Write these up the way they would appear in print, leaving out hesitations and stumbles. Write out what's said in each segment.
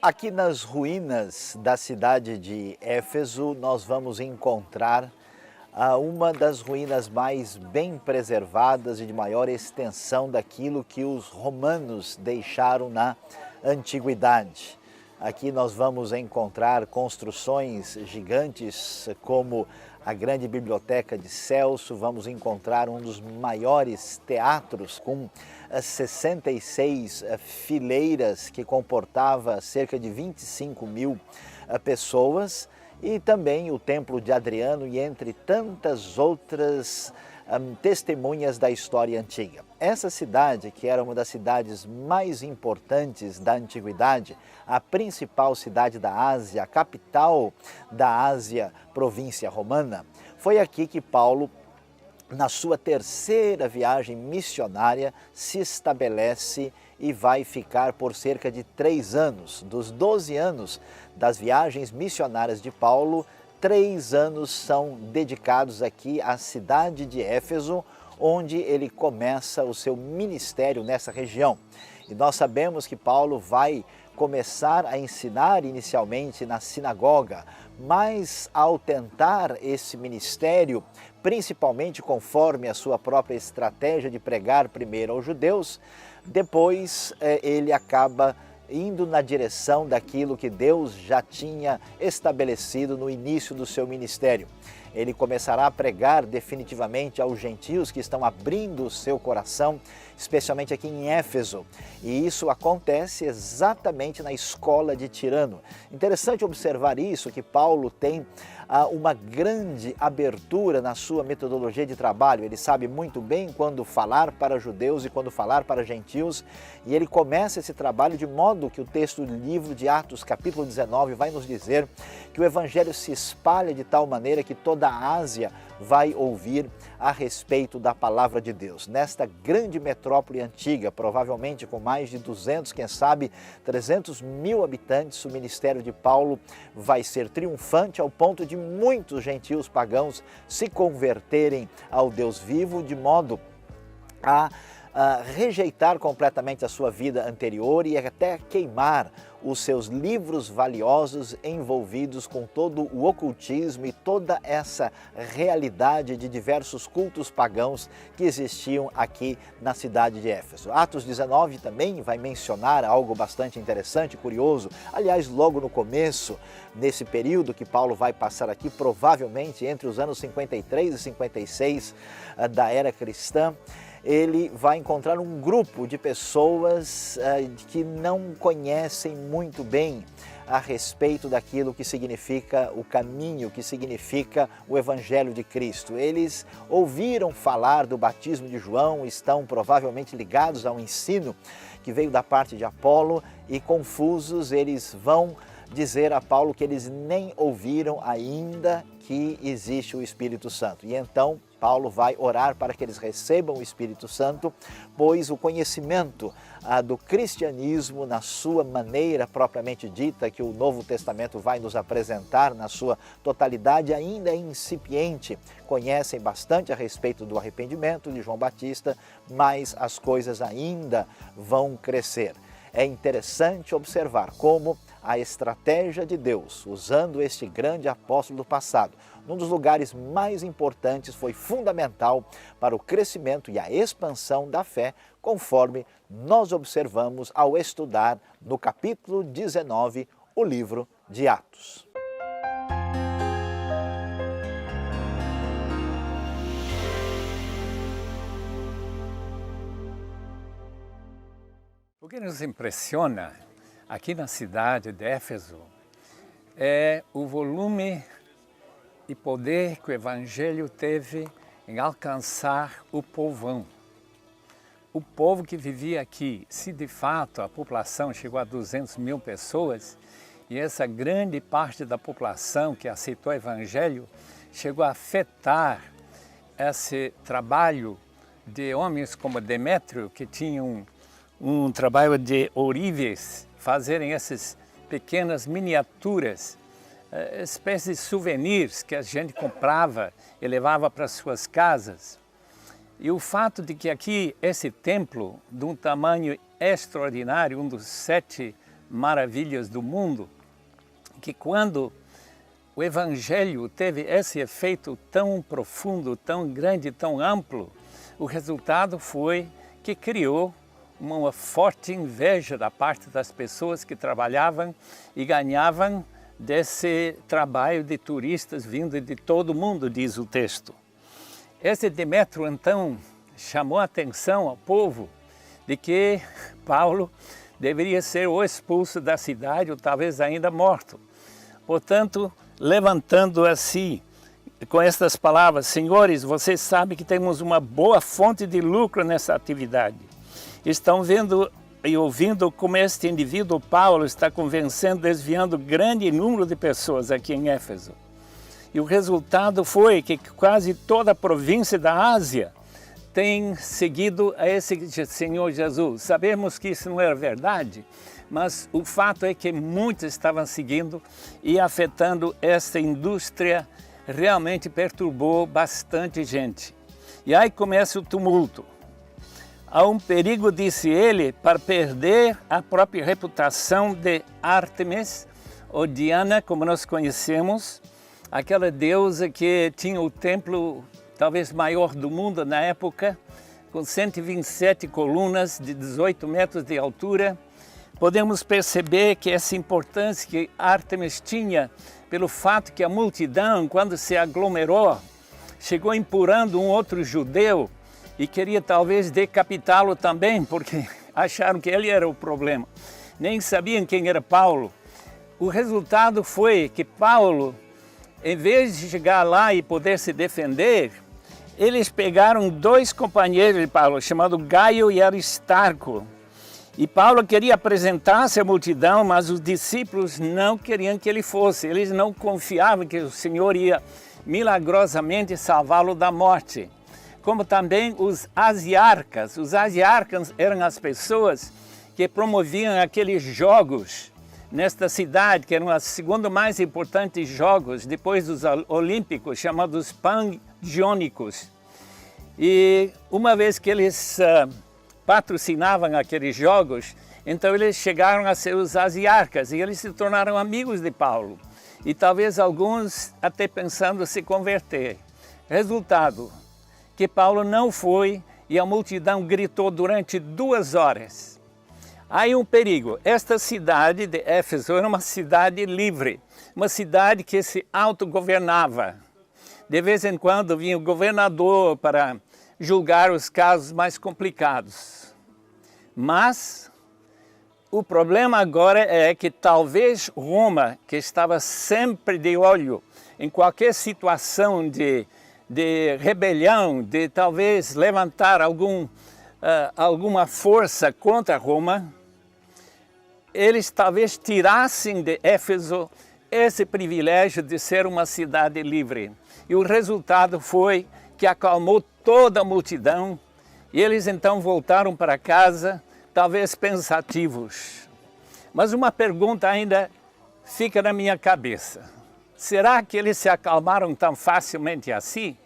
Aqui nas ruínas da cidade de Éfeso, nós vamos encontrar uma das ruínas mais bem preservadas e de maior extensão daquilo que os romanos deixaram na antiguidade. Aqui nós vamos encontrar construções gigantes como a grande biblioteca de Celso, vamos encontrar um dos maiores teatros com 66 fileiras que comportava cerca de 25 mil pessoas e também o Templo de Adriano e entre tantas outras testemunhas da história antiga. Essa cidade, que era uma das cidades mais importantes da antiguidade, a principal cidade da Ásia, a capital da Ásia, província romana, foi aqui que Paulo, na sua terceira viagem missionária, se estabelece e vai ficar por cerca de 3 anos. Dos 12 anos das viagens missionárias de Paulo, 3 anos são dedicados aqui à cidade de Éfeso, onde ele começa o seu ministério nessa região. E nós sabemos que Paulo vai começar a ensinar inicialmente na sinagoga, mas ao tentar esse ministério, principalmente conforme a sua própria estratégia de pregar primeiro aos judeus, depois ele acaba indo na direção daquilo que Deus já tinha estabelecido no início do seu ministério. Ele começará a pregar definitivamente aos gentios que estão abrindo o seu coração, especialmente aqui em Éfeso. E isso acontece exatamente na escola de Tirano. Interessante observar isso, que Paulo tem uma grande abertura na sua metodologia de trabalho. Ele sabe muito bem quando falar para judeus e quando falar para gentios. E ele começa esse trabalho de modo que o texto do livro de Atos, capítulo 19, vai nos dizer que o evangelho se espalha de tal maneira que toda a Ásia vai ouvir a respeito da palavra de Deus. Nesta grande metrópole antiga, provavelmente com mais de 200, quem sabe 300 mil habitantes, o ministério de Paulo vai ser triunfante ao ponto de muitos gentios pagãos se converterem ao Deus vivo, de modo a rejeitar completamente a sua vida anterior e até queimar os seus livros valiosos envolvidos com todo o ocultismo e toda essa realidade de diversos cultos pagãos que existiam aqui na cidade de Éfeso. Atos 19 também vai mencionar algo bastante interessante, curioso. Aliás, logo no começo, nesse período que Paulo vai passar aqui, provavelmente entre os anos 53 e 56 da era cristã, ele vai encontrar um grupo de pessoas que não conhecem muito bem a respeito daquilo que significa o caminho, que significa o Evangelho de Cristo. Eles ouviram falar do batismo de João, estão provavelmente ligados ao ensino que veio da parte de Apolo e confusos eles vão dizer a Paulo que eles nem ouviram ainda que existe o Espírito Santo. E então Paulo vai orar para que eles recebam o Espírito Santo, pois o conhecimento do cristianismo na sua maneira propriamente dita, que o Novo Testamento vai nos apresentar na sua totalidade, ainda é incipiente. Conhecem bastante a respeito do arrependimento de João Batista, mas as coisas ainda vão crescer. É interessante observar como a estratégia de Deus, usando este grande apóstolo do passado, num dos lugares mais importantes, foi fundamental para o crescimento e a expansão da fé, conforme nós observamos ao estudar no capítulo 19, o livro de Atos. O que nos impressiona aqui na cidade de Éfeso é o volume e poder que o Evangelho teve em alcançar o povão. O povo que vivia aqui, se de fato a população chegou a 200 mil pessoas, e essa grande parte da população que aceitou o Evangelho chegou a afetar esse trabalho de homens como Demétrio, que tinham um trabalho de ourives, fazerem essas pequenas miniaturas, espécies de souvenirs que a gente comprava e levava para suas casas. E o fato de que aqui esse templo, de um tamanho extraordinário, um dos 7 maravilhas do mundo, que quando o Evangelho teve esse efeito tão profundo, tão grande, tão amplo, o resultado foi que criou uma forte inveja da parte das pessoas que trabalhavam e ganhavam desse trabalho de turistas vindo de todo o mundo, diz o texto. Esse Demétrio, então, chamou a atenção ao povo de que Paulo deveria ser ou expulso da cidade ou talvez ainda morto. Portanto, levantando assim, com estas palavras: senhores, vocês sabem que temos uma boa fonte de lucro nessa atividade. Estão vendo e ouvindo como este indivíduo Paulo está convencendo, desviando grande número de pessoas aqui em Éfeso. E o resultado foi que quase toda a província da Ásia tem seguido a esse Senhor Jesus. Sabemos que isso não era verdade, mas o fato é que muitos estavam seguindo e afetando essa indústria, realmente perturbou bastante gente. E aí começa o tumulto. Há um perigo, disse ele, para perder a própria reputação de Ártemis, ou Diana, como nós conhecemos, aquela deusa que tinha o templo talvez maior do mundo na época, com 127 colunas de 18 metros de altura. Podemos perceber que essa importância que Ártemis tinha pelo fato que a multidão, quando se aglomerou, chegou empurrando um outro judeu e queria talvez decapitá-lo também, porque acharam que ele era o problema. Nem sabiam quem era Paulo. O resultado foi que Paulo, em vez de chegar lá e poder se defender, eles pegaram dois companheiros de Paulo, chamados Gaio e Aristarco. E Paulo queria apresentar-se à multidão, mas os discípulos não queriam que ele fosse. Eles não confiavam que o Senhor ia milagrosamente salvá-lo da morte. Como também os asiarcas. Os asiarcas eram as pessoas que promoviam aqueles jogos nesta cidade, que eram os segundos mais importantes jogos, depois dos olímpicos, chamados pangiônicos. E uma vez que eles patrocinavam aqueles jogos, então eles chegaram a ser os asiarcas e eles se tornaram amigos de Paulo. E talvez alguns até pensando se converter. Resultado, que Paulo não foi e a multidão gritou durante 2 horas. Aí um perigo. Esta cidade de Éfeso era uma cidade livre, uma cidade que se autogovernava. De vez em quando vinha o governador para julgar os casos mais complicados. Mas o problema agora é que talvez Roma, que estava sempre de olho em qualquer situação de rebelião, de talvez levantar alguma força contra Roma, eles talvez tirassem de Éfeso esse privilégio de ser uma cidade livre. E o resultado foi que acalmou toda a multidão e eles então voltaram para casa, talvez pensativos. Mas uma pergunta ainda fica na minha cabeça. Será que eles se acalmaram tão facilmente assim?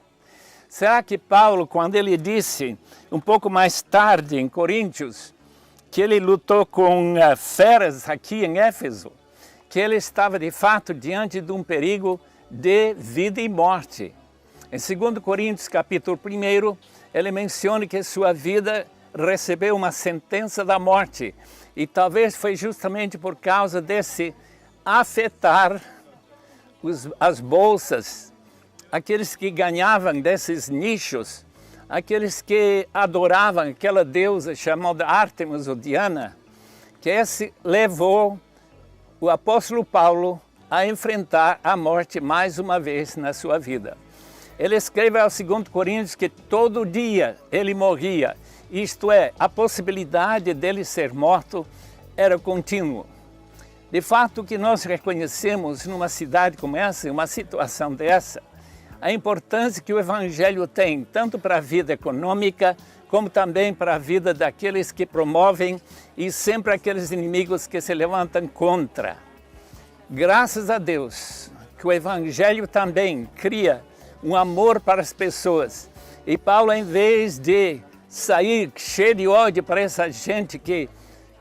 Será que Paulo, quando ele disse, um pouco mais tarde em Coríntios, que ele lutou com feras aqui em Éfeso, que ele estava de fato diante de um perigo de vida e morte? Em 2 Coríntios, capítulo 1, ele menciona que sua vida recebeu uma sentença da morte. E talvez foi justamente por causa desse afetar as bolsas, aqueles que ganhavam desses nichos, aqueles que adoravam aquela deusa chamada Ártemis ou Diana, que esse levou o apóstolo Paulo a enfrentar a morte mais uma vez na sua vida. Ele escreve aos 2 Coríntios que todo dia ele morria, isto é, a possibilidade dele ser morto era contínua. De fato, o que nós reconhecemos numa cidade como essa, uma situação dessa, a importância que o Evangelho tem, tanto para a vida econômica, como também para a vida daqueles que promovem e sempre aqueles inimigos que se levantam contra. Graças a Deus, que o Evangelho também cria um amor para as pessoas. E Paulo, em vez de sair cheio de ódio para essa gente que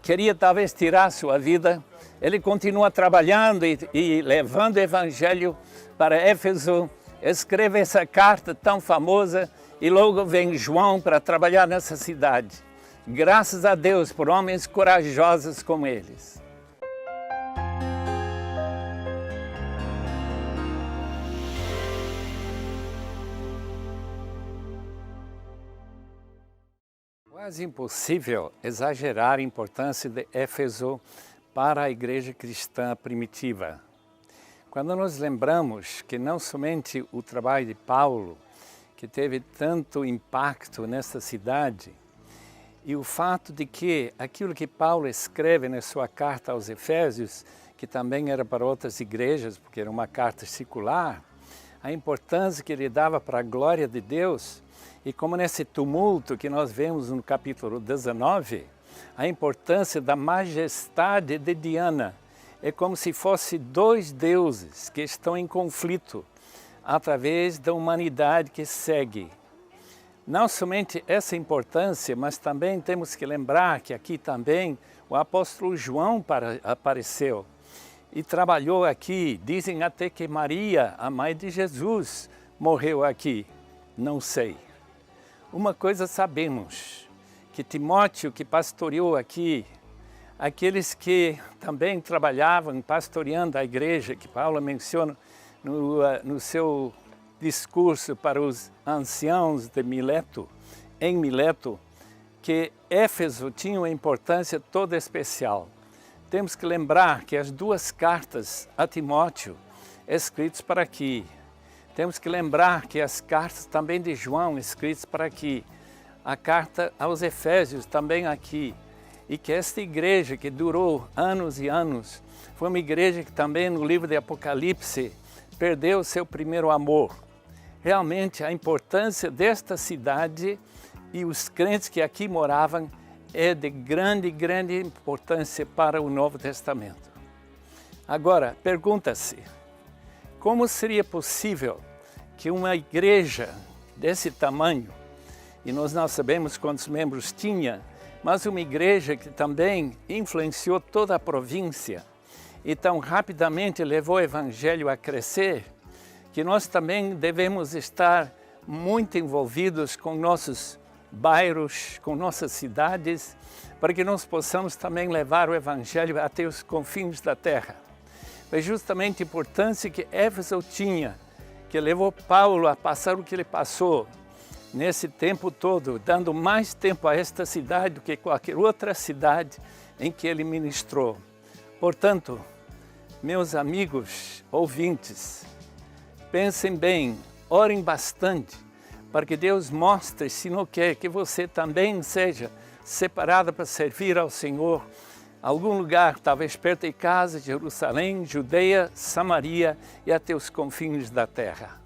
queria talvez tirar sua vida, ele continua trabalhando e levando o evangelho para Éfeso, escreve essa carta tão famosa e logo vem João para trabalhar nessa cidade. Graças a Deus por homens corajosos como eles. Quase impossível exagerar a importância de Éfeso para a igreja cristã primitiva. Quando nós lembramos que não somente o trabalho de Paulo, que teve tanto impacto nessa cidade, e o fato de que aquilo que Paulo escreve na sua carta aos Efésios, que também era para outras igrejas, porque era uma carta circular, a importância que ele dava para a glória de Deus, e como nesse tumulto que nós vemos no capítulo 19, a importância da majestade de Diana. É como se fossem dois deuses que estão em conflito através da humanidade que segue. Não somente essa importância, mas também temos que lembrar que aqui também o apóstolo João apareceu e trabalhou aqui. Dizem até que Maria, a mãe de Jesus, morreu aqui. Não sei. Uma coisa sabemos, que Timóteo, que pastoreou aqui, aqueles que também trabalhavam pastoreando a igreja, que Paulo menciona no seu discurso para os anciãos de Mileto, em Mileto, que Éfeso tinha uma importância toda especial. Temos que lembrar que as duas cartas a Timóteo, escritas para aqui, temos que lembrar que as cartas também de João, escritas para aqui, a carta aos Efésios também aqui, e que esta igreja que durou anos e anos, foi uma igreja que também no livro de Apocalipse perdeu seu primeiro amor. Realmente a importância desta cidade e os crentes que aqui moravam é de grande importância para o Novo Testamento. Agora, pergunta-se, como seria possível que uma igreja desse tamanho, e nós não sabemos quantos membros tinha, mas uma igreja que também influenciou toda a província e tão rapidamente levou o evangelho a crescer, que nós também devemos estar muito envolvidos com nossos bairros, com nossas cidades, para que nós possamos também levar o evangelho até os confins da terra. Foi justamente a importância que Éfeso tinha, que levou Paulo a passar o que ele passou, nesse tempo todo, dando mais tempo a esta cidade do que qualquer outra cidade em que ele ministrou. Portanto, meus amigos ouvintes, pensem bem, orem bastante, para que Deus mostre, se não quer, que você também seja separado para servir ao Senhor, algum lugar, talvez perto de casa, Jerusalém, Judeia, Samaria e até os confins da terra.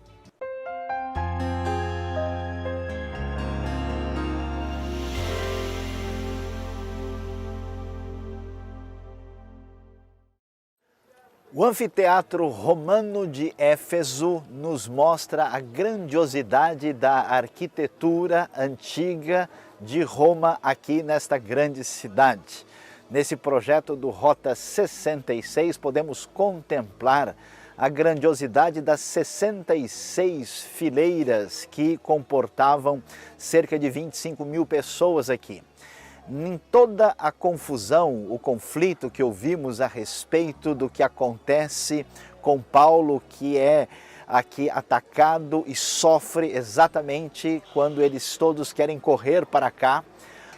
O anfiteatro romano de Éfeso nos mostra a grandiosidade da arquitetura antiga de Roma aqui nesta grande cidade. Nesse projeto do Rota 66 podemos contemplar a grandiosidade das 66 fileiras que comportavam cerca de 25 mil pessoas aqui. Em toda a confusão, o conflito que ouvimos a respeito do que acontece com Paulo, que é aqui atacado e sofre exatamente quando eles todos querem correr para cá,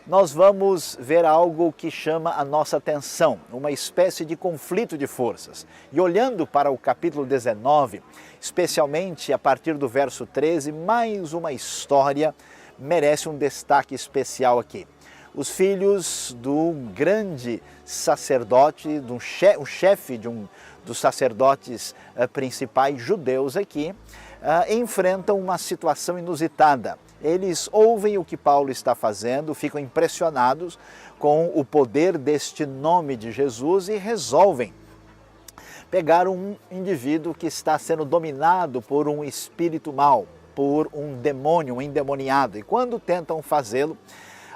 nós vamos ver algo que chama a nossa atenção, uma espécie de conflito de forças. E olhando para o capítulo 19, especialmente a partir do verso 13, mais uma história merece um destaque especial aqui. Os filhos do grande sacerdote, o chefe dos sacerdotes principais judeus aqui, enfrentam uma situação inusitada. Eles ouvem o que Paulo está fazendo, ficam impressionados com o poder deste nome de Jesus e resolvem pegar um indivíduo que está sendo dominado por um espírito mau, por um demônio, um endemoniado. E quando tentam fazê-lo,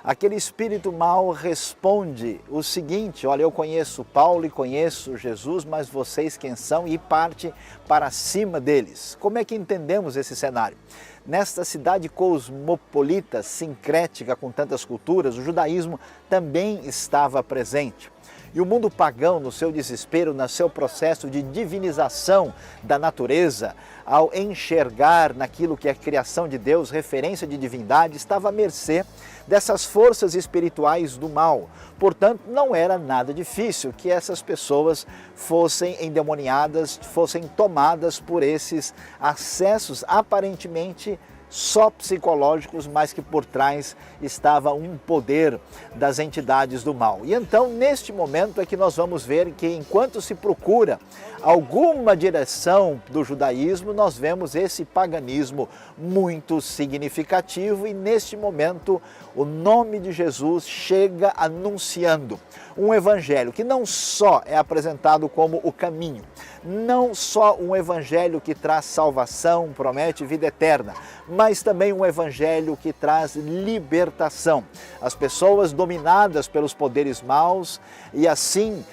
aquele espírito mau responde o seguinte: olha, eu conheço Paulo e conheço Jesus, mas vocês quem são? E parte para cima deles. Como é que entendemos esse cenário? Nesta cidade cosmopolita, sincrética, com tantas culturas, o judaísmo também estava presente. E o mundo pagão, no seu desespero, no seu processo de divinização da natureza, ao enxergar naquilo que é criação de Deus, referência de divindade, estava à mercê dessas forças espirituais do mal. Portanto, não era nada difícil que essas pessoas fossem endemoniadas, fossem tomadas por esses acessos aparentemente só psicológicos, mas que por trás estava um poder das entidades do mal. E então, neste momento é que nós vamos ver que enquanto se procura alguma direção do judaísmo, nós vemos esse paganismo muito significativo e neste momento o nome de Jesus chega anunciando um evangelho que não só é apresentado como o caminho, não só um evangelho que traz salvação, promete vida eterna, mas também um evangelho que traz libertação. As pessoas dominadas pelos poderes maus e assim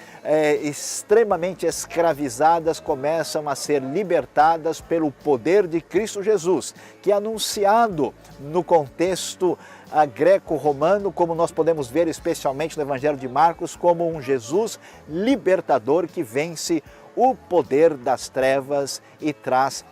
extremamente escravizadas começam a ser libertadas pelo poder de Cristo Jesus, que é anunciado no contexto greco-romano, como nós podemos ver especialmente no Evangelho de Marcos, como um Jesus libertador que vence o poder das trevas e traz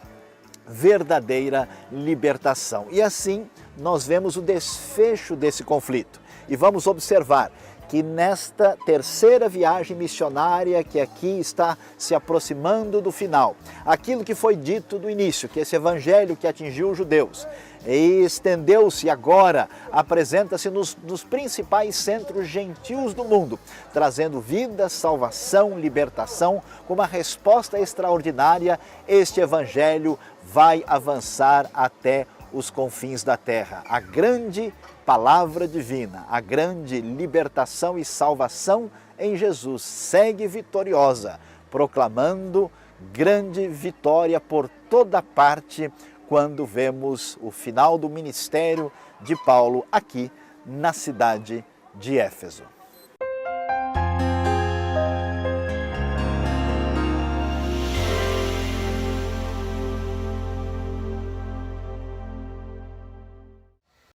verdadeira libertação. E assim nós vemos o desfecho desse conflito. E vamos observar que nesta terceira viagem missionária que aqui está se aproximando do final, aquilo que foi dito do início, que esse evangelho que atingiu os judeus e estendeu-se agora, apresenta-se nos principais centros gentios do mundo, trazendo vida, salvação, libertação. Com uma resposta extraordinária, este evangelho vai avançar até os confins da terra. A grande palavra divina, a grande libertação e salvação em Jesus segue vitoriosa, proclamando grande vitória por toda parte quando vemos o final do ministério de Paulo aqui na cidade de Éfeso.